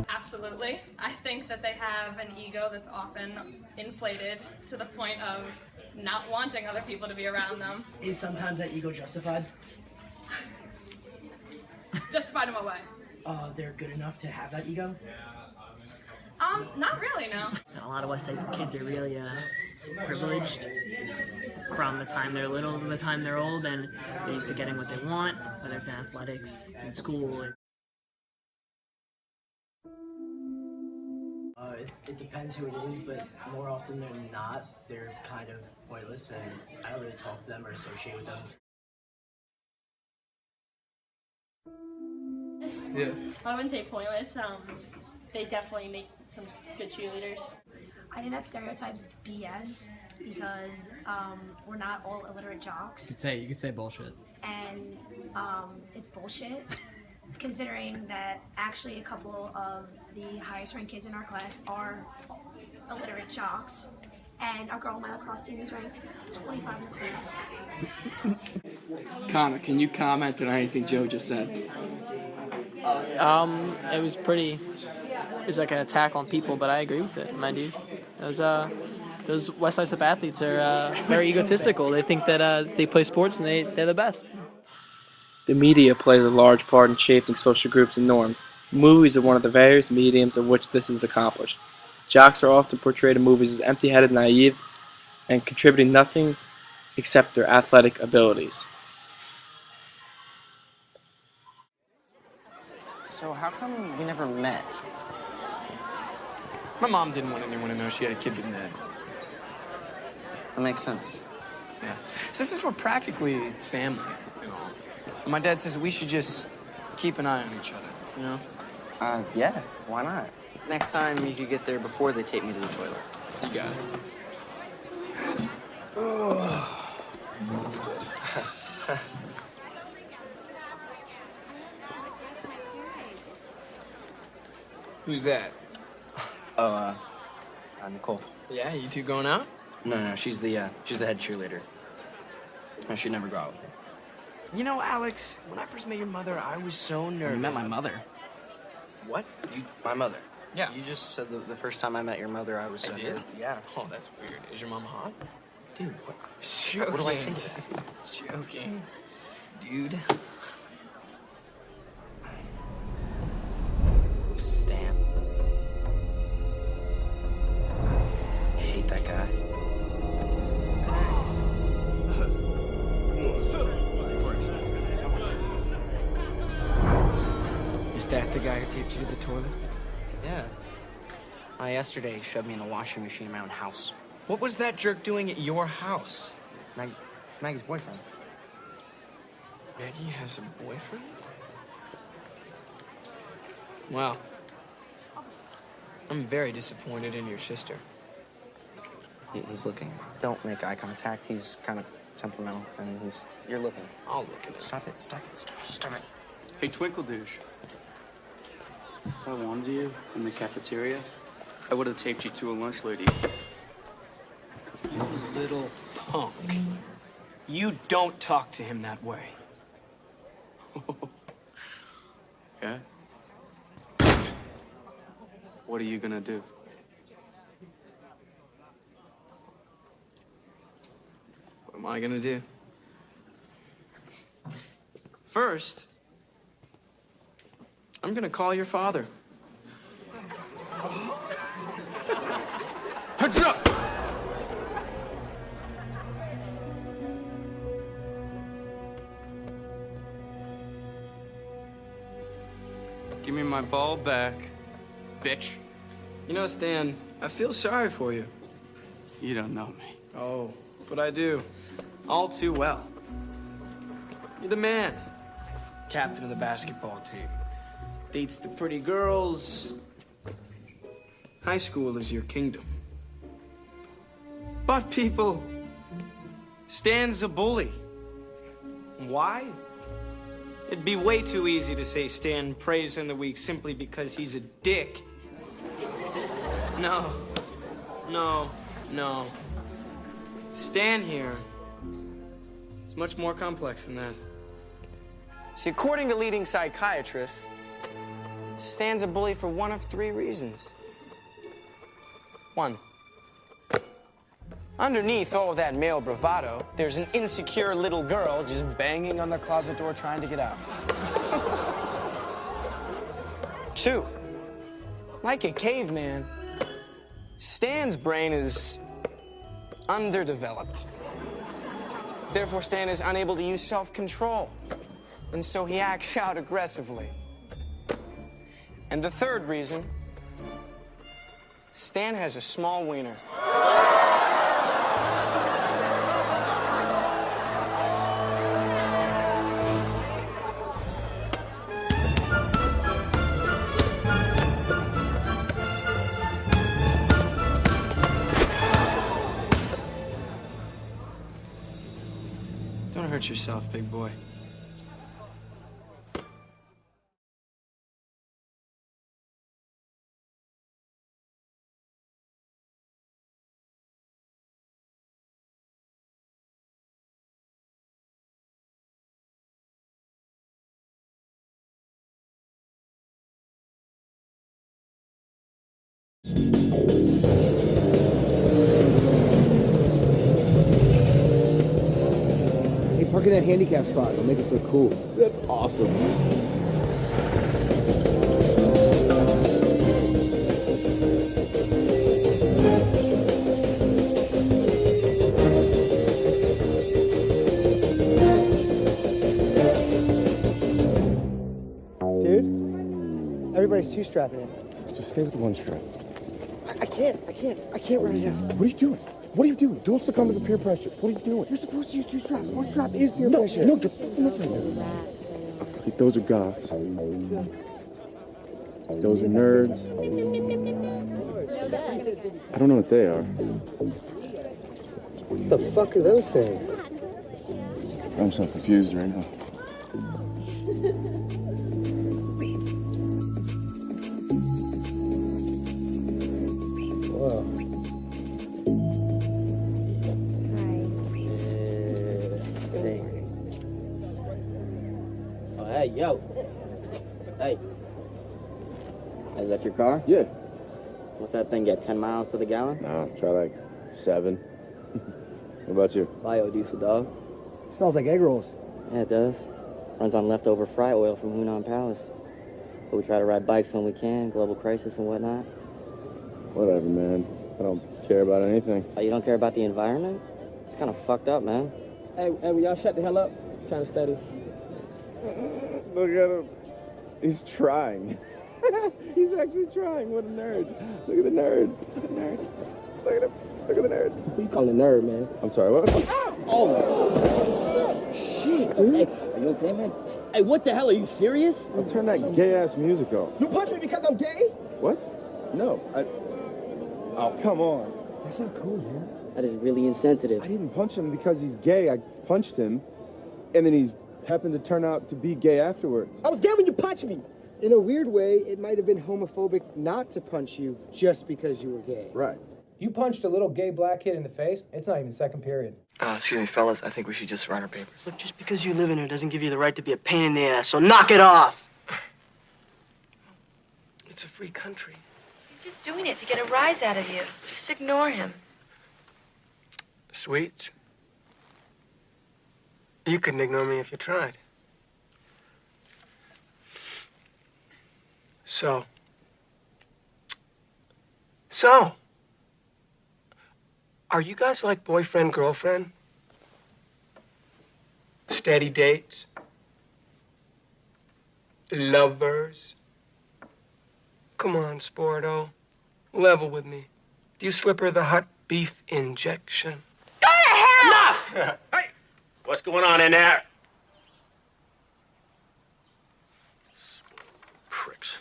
Absolutely. I think that they have an ego that's often inflated to the point of not wanting other people to be around them. Is sometimes that ego justified? Justified in what way? They're good enough to have that ego? Not really, no. A lot of West Tyson kids are really privileged from the time they're little to the time they're old, and they're used to getting what they want, whether it's in athletics, it's in school. It depends who it is, but more often than not, they're kind of pointless, and I don't really talk to them or associate with them. Yeah. I wouldn't say pointless. They definitely make some good cheerleaders. I think that stereotype's BS because we're not all illiterate jocks, You could say bullshit. and it's bullshit. Considering that actually a couple of the highest ranked kids in our class are illiterate jocks, and our girl on my lacrosse team is ranked 25 in the class. Connor, can you comment on anything Joe just said? It was pretty. It was like an attack on people, but I agree with it, my dude. Those West Islip athletes are very egotistical. They think that they play sports and they're the best. The media plays a large part in shaping social groups and norms. Movies are one of the various mediums in which this is accomplished. Jocks are often portrayed in movies as empty-headed, naive, and contributing nothing except their athletic abilities. So how come we never met? My mom didn't want anyone to know she had a kid with Ned. That makes sense. Yeah. Sisters were practically family and all. My dad says we should just keep an eye on each other, you know? Yeah, why not? Next time you could get there before they take me to the toilet. You got it. This is good. Who's that? Nicole. Yeah, you two going out? No, she's the head cheerleader. I should never go out. You know, Alex, when I first met your mother, I was so nervous. You met my mother? What? My mother? Yeah. You just said the first time I met your mother, I was so I did? nervous. Yeah. Oh, that's weird. Is your mom hot? Dude, what? Joking. What do I say to that? Joking. Dude. Stan. I hate that guy. Is that the guy who taped you to the toilet? Yeah. Yesterday, he shoved me in a washing machine in my own house. What was that jerk doing at your house? It's Maggie's boyfriend. Maggie has a boyfriend? Wow. I'm very disappointed in your sister. He's looking. Don't make eye contact. He's kind of temperamental, and you're looking. I'll look at it. Stop it, stop it, stop it. Hey, Twinkle Douche. If I wanted you in the cafeteria, I would have taped you to a lunch lady. You little punk. You don't talk to him that way. Yeah? What are you gonna do? What am I gonna do? First, I'm gonna call your father. Heads up! Give me my ball back, bitch. You know, Stan, I feel sorry for you. You don't know me. Oh, but I do. All too well. You're the man. Captain of the basketball team. Dates the pretty girls. High school is your kingdom. But people, Stan's a bully. Why? It'd be way too easy to say Stan preys on the weak simply because he's a dick. No. Stan here is much more complex than that. See, according to leading psychiatrists, Stan's a bully for one of three reasons. One, underneath all of that male bravado, there's an insecure little girl just banging on the closet door trying to get out. Two, like a caveman, Stan's brain is underdeveloped. Therefore, Stan is unable to use self-control, and so he acts out aggressively. And the third reason, Stan has a small wiener. Don't hurt yourself, big boy. Hey, park in that handicap spot. It'll make us look cool. That's awesome. Dude, everybody's two-strapping it. Just stay with the one strap. I can't right now. What are you doing? What are you doing? Don't succumb to the peer pressure. What are you doing? You're supposed to use two straps. One strap is peer pressure. No, you're fucking up right now. Okay, those are goths. Those are nerds. I don't know what they are. What the fuck are those things? I'm so confused right now. Whoa. Oh, hey, yo. Hey. Is that your car? Yeah. What's that thing get, 10 miles to the gallon? No, try like 7. What about you? Biodiesel, dog. Smells like egg rolls. Yeah, it does. Runs on leftover fry oil from Hunan Palace. But we try to ride bikes when we can, global crisis and whatnot. Whatever, man. I don't care about anything. Oh, you don't care about the environment? It's kind of fucked up, man. Hey, will y'all shut the hell up? I'm trying to study. Look at him. He's trying. He's actually trying. What a nerd. Look at the nerd. Look at the nerd. Look at him. Look at the nerd. Who you calling a nerd, man? I'm sorry, what? Oh! Shit, dude. Hey, are you okay, man? Hey, what the hell? Are you serious? I'll turn that gay-ass music off. You punched me because I'm gay? What? No, Oh, come on. That's not cool, man. That is really insensitive. I didn't punch him because he's gay. I punched him, and then he's happened to turn out to be gay afterwards. I was gay when you punched me. In a weird way, it might have been homophobic not to punch you just because you were gay. Right. You punched a little gay black kid in the face? It's not even second period. Excuse me, fellas. I think we should just write our papers. Look, just because you live in here doesn't give you the right to be a pain in the ass, so knock it off! It's a free country. He's just doing it to get a rise out of you. Just ignore him. Sweets. You couldn't ignore me if you tried. So, are you guys like boyfriend, girlfriend? Steady dates? Lovers? Come on, Sporto. Level with me. Do you slip her the hot beef injection? Go to hell! Enough! Hey, what's going on in there? Pricks.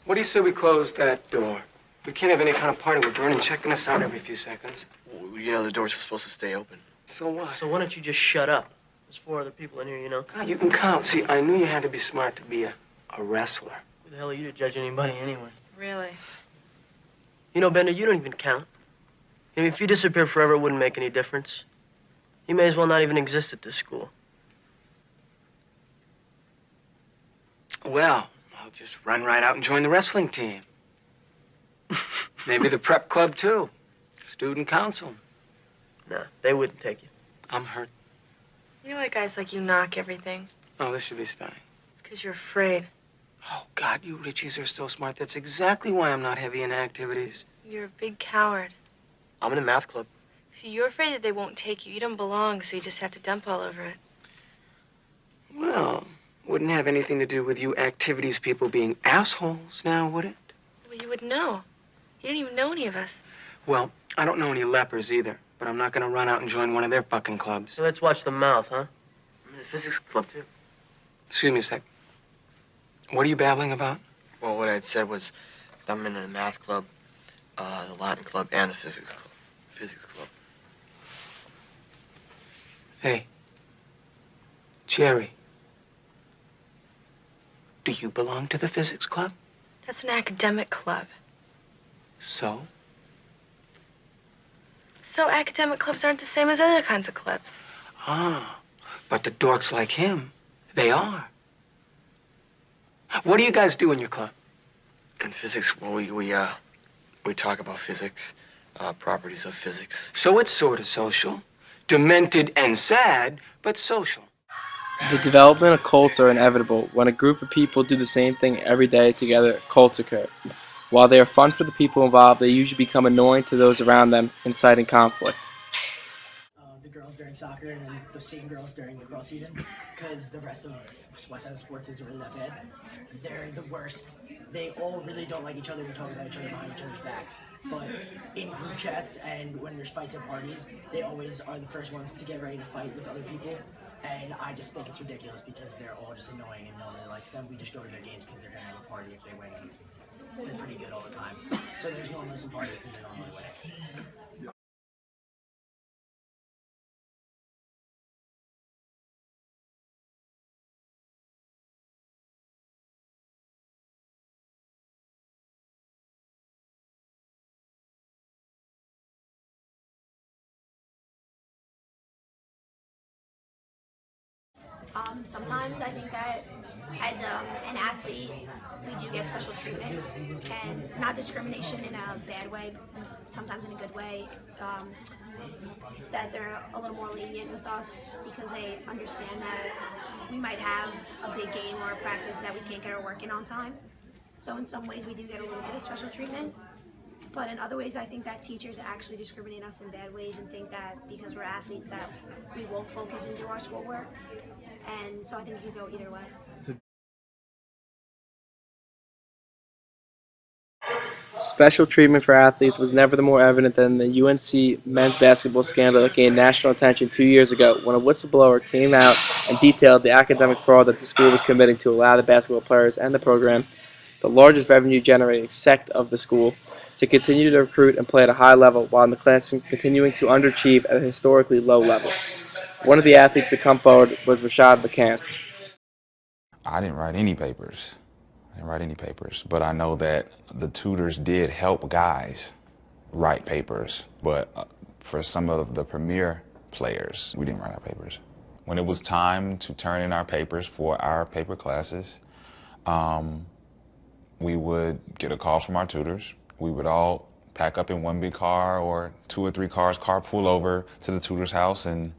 What do you say we close that door? We can't have any kind of party with Vernon checking us out every few seconds. Well, you know the doors are supposed to stay open. So what? So why don't you just shut up? There's 4 other people in here, you know. God, you can count. See, I knew you had to be smart to be a wrestler. Who the hell are you to judge anybody anyway? Really? You know, Bender, you don't even count. I mean, if you disappear forever, it wouldn't make any difference. You may as well not even exist at this school. Well, I'll just run right out and join the wrestling team. Maybe the prep club, too. Student council. Nah, they wouldn't take you. I'm hurt. You know why guys like you knock everything? Oh, this should be stunning. It's because you're afraid. Oh, God, you Richies are so smart. That's exactly why I'm not heavy in activities. You're a big coward. I'm in a math club. See, you're afraid that they won't take you. You don't belong, so you just have to dump all over it. Well, wouldn't have anything to do with you activities people being assholes now, would it? Well, you would know. You don't even know any of us. Well, I don't know any lepers either, but I'm not going to run out and join one of their fucking clubs. So let's watch the mouth, huh? I'm in the physics club, too. Excuse me a sec. What are you babbling about? Well, what I'd said was I'm in the math club, the Latin club, and the physics club. Physics club. Hey, Jerry. Do you belong to the physics club? That's an academic club. So? So academic clubs aren't the same as other kinds of clubs. Ah, but the dorks like him, they are. What do you guys do in your club? In physics, well, we talk about physics, properties of physics. So it's sort of social. Demented and sad, but social. The development of cults are inevitable. When a group of people do the same thing every day together, cults occur. While they are fun for the people involved, they usually become annoying to those around them, inciting conflict. The girls during soccer and then the same girls during the girl season, because the rest of West Side Sports isn't really that bad. They're the worst. They all really don't like each other and talk about each other behind each other's backs. But in group chats and when there's fights at parties, they always are the first ones to get ready to fight with other people. And I just think it's ridiculous because they're all just annoying and no one really likes them. We just go to their games because they're going to have a party if they win. They're pretty good all the time. So there's normally some parties because they normally win. Sometimes I think that as an athlete, we do get special treatment, and not discrimination in a bad way, sometimes in a good way, that they're a little more lenient with us because they understand that we might have a big game or a practice that we can't get our work in on time. So in some ways we do get a little bit of special treatment, but in other ways I think that teachers actually discriminate us in bad ways and think that because we're athletes that we won't focus and do our schoolwork. And so I think it could go either way. Special treatment for athletes was never more evident than the UNC men's basketball scandal that gained national attention 2 years ago when a whistleblower came out and detailed the academic fraud that the school was committing to allow the basketball players and the program, the largest revenue-generating sect of the school, to continue to recruit and play at a high level while in the classroom continuing to underachieve at a historically low level. One of the athletes to come forward was Rashad McCants. I didn't write any papers, but I know that the tutors did help guys write papers, but for some of the premier players, we didn't write our papers. When it was time to turn in our papers for our paper classes, we would get a call from our tutors. We would all pack up in one big car or 2 or 3 cars, carpool over to the tutor's house and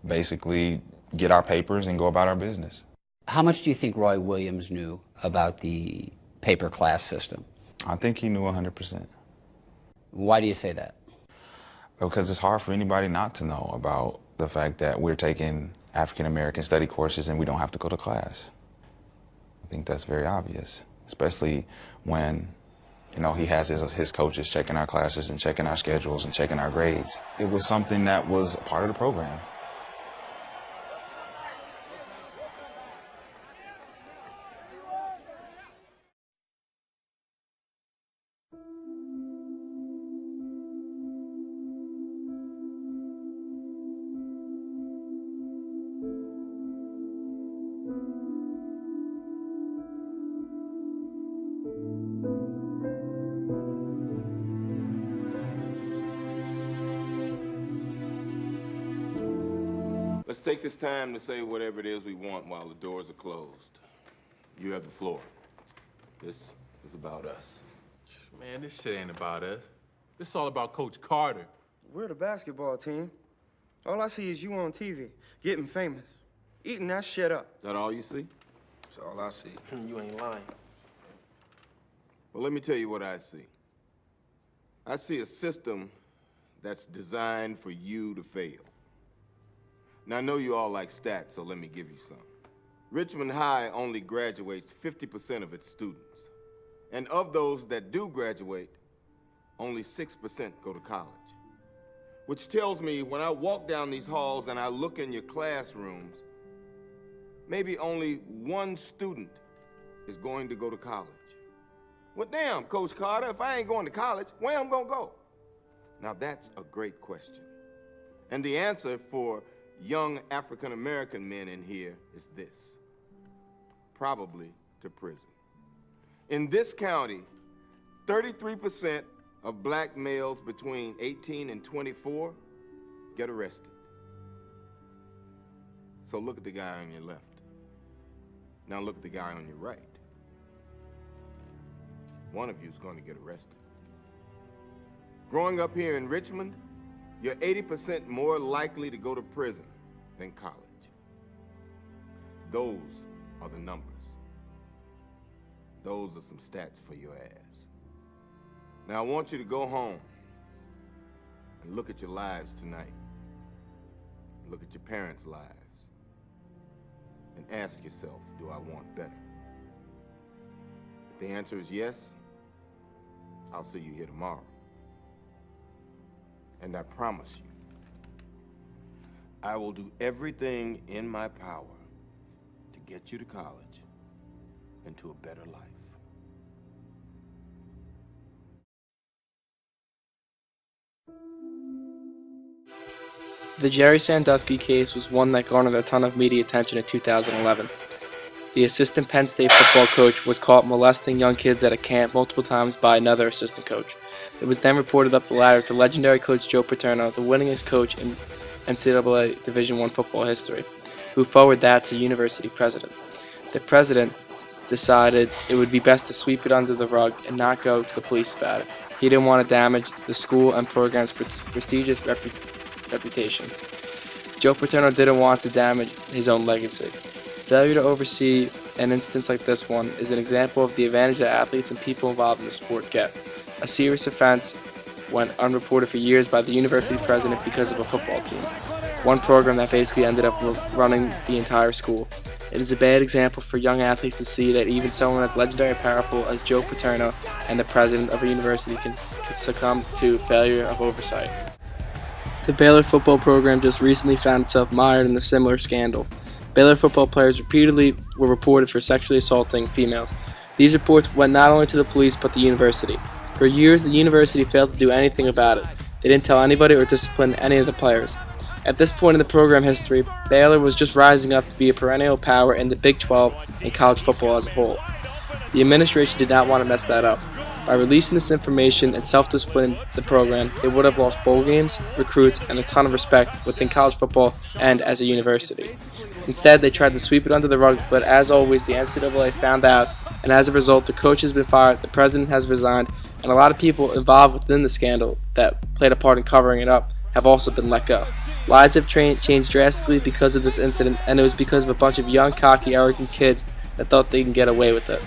basically get our papers and go about our business. How much do you think Roy Williams knew about the paper class system? I think he knew 100%. Why do you say that? because it's hard for anybody not to know about the fact that we're taking African American study courses and we don't have to go to class. I think that's very obvious, especially when, you know, he has his coaches checking our classes and checking our schedules and checking our grades. It was something that was part of the program. Let's take this time to say whatever it is we want while the doors are closed. You have the floor. This is about us. Man, this shit ain't about us. This is all about Coach Carter. We're the basketball team. All I see is you on TV, getting famous, eating that shit up. Is that all you see? That's all I see. You ain't lying. Well, let me tell you what I see. I see a system that's designed for you to fail. Now, I know you all like stats, so let me give you some. Richmond High only graduates 50% of its students. And of those that do graduate, only 6% go to college. Which tells me when I walk down these halls and I look in your classrooms, maybe only one student is going to go to college. Well, damn, Coach Carter, if I ain't going to college, where am I gonna go? Now, that's a great question. And the answer for young African-American men in here is this: probably to prison. In this county, 33% of black males between 18 and 24 get arrested. So look at the guy on your left. Now look at the guy on your right. One of you is going to get arrested. Growing up here in Richmond, you're 80% more likely to go to prison than college. Those are the numbers. Those are some stats for your ass. Now, I want you to go home and look at your lives tonight. Look at your parents' lives. And ask yourself, do I want better? If the answer is yes, I'll see you here tomorrow. And I promise you, I will do everything in my power to get you to college and to a better life. The Jerry Sandusky case was one that garnered a ton of media attention in 2011. The assistant Penn State football coach was caught molesting young kids at a camp multiple times by another assistant coach. It was then reported up the ladder to legendary coach Joe Paterno, the winningest coach in NCAA Division I football history, who forwarded that to university president. The president decided it would be best to sweep it under the rug and not go to the police about it. He didn't want to damage the school and program's prestigious reputation. Joe Paterno didn't want to damage his own legacy. Failure to oversee an instance like this one is an example of the advantage that athletes and people involved in the sport get. A serious offense went unreported for years by the university president because of a football team, one program that basically ended up running the entire school. It is a bad example for young athletes to see that even someone as legendary and powerful as Joe Paterno and the president of a university can succumb to failure of oversight. The Baylor football program just recently found itself mired in a similar scandal. Baylor football players repeatedly were reported for sexually assaulting females. These reports went not only to the police but the university. For years, the university failed to do anything about it. They didn't tell anybody or discipline any of the players. At this point in the program history, Baylor was just rising up to be a perennial power in the Big 12 and college football as a whole. The administration did not want to mess that up. By releasing this information and self-disciplining the program, they would have lost bowl games, recruits, and a ton of respect within college football and as a university. Instead, they tried to sweep it under the rug, but as always, the NCAA found out, and as a result, the coach has been fired, the president has resigned, and a lot of people involved within the scandal that played a part in covering it up have also been let go. Lives have changed drastically because of this incident, and it was because of a bunch of young, cocky, arrogant kids that thought they can get away with it.